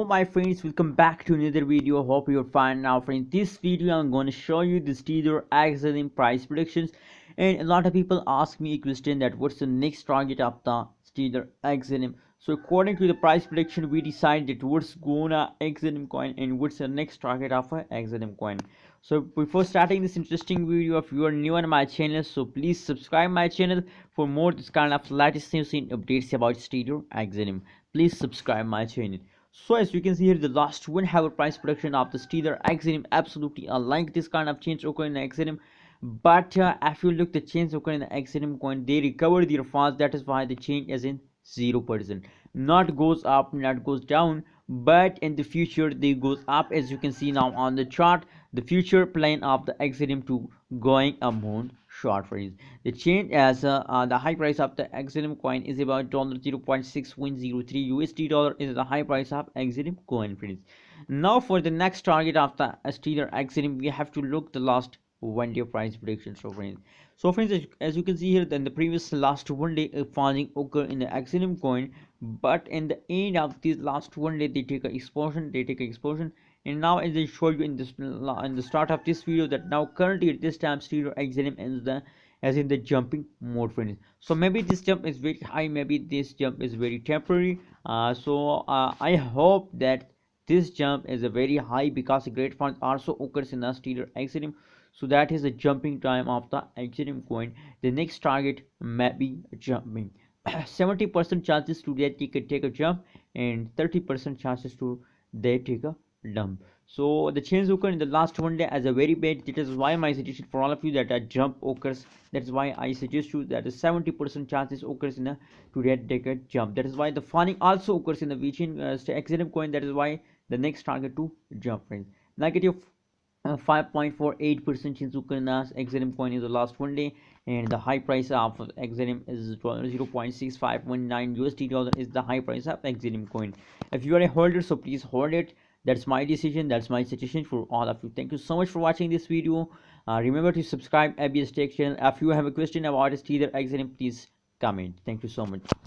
my friends, welcome back to another video. Hope you're fine. Now friends, this video I'm going to show you the Steeler XLM price predictions, and a lot of people ask me a question that what's the next target of the Steeler XLM. So according to the price prediction, we decided what's gonna XLM coin and what's the next target of a XLM coin. So before starting this interesting video, if you are new on my channel, so please subscribe my channel for more this kind of latest news and updates about Steeler XLM. Please subscribe my channel. So as you can see here, the last 1 hour price prediction of the Steeler XLM, absolutely unlike this kind of change occurring in the XLM. But if you look the change occurring in the XLM coin, they recovered their funds. That is why the change is in 0%. Not goes up, not goes down, but in the future they goes up. As you can see now on the chart, the future plan of the XLM to going amount short friends. The change as the high price of the XLM coin is about $0.6103 USD dollar is the high price of XLM coin friends. Now for the next target of the Steeler XLM, we have to look the last 1 day price prediction. So friends, as you can see here, then the previous last 1 day falling occur in the XLM coin, but in the end of this last 1 day they take an explosion. And now as I show you in the start of this video, that now currently at this time Steeler XLM is as in the jumping mode friends. So maybe this jump is very high, maybe this jump is very temporary. I hope that this jump is a very high, because a great fund also occurs in the Steeler XLM. So that is the jumping time of the XLM coin. The next target may be jumping. 70% chances to that take a jump, and 30% chances to they take a dump. So the change occurred in the last 1 day as a very bad. That is why my suggestion for all of you that a jump occurs. That's why I suggest you that the 70% chances occurs in a to that take a jump. That is why the funding also occurs in the VChin XLM coin. That is why the next target to jump friends. Negative 5.48% chance occur in the XLM coin is the last 1 day, and the high price of XLM is 0.6519 USD dollar is the high price of XLM coin. If you are a holder, so please hold it. That's my decision, that's my suggestion for all of you. Thank you so much for watching this video. Remember to subscribe ABS Tech channel. If you have a question about Steeler XLM, please comment. Thank you so much.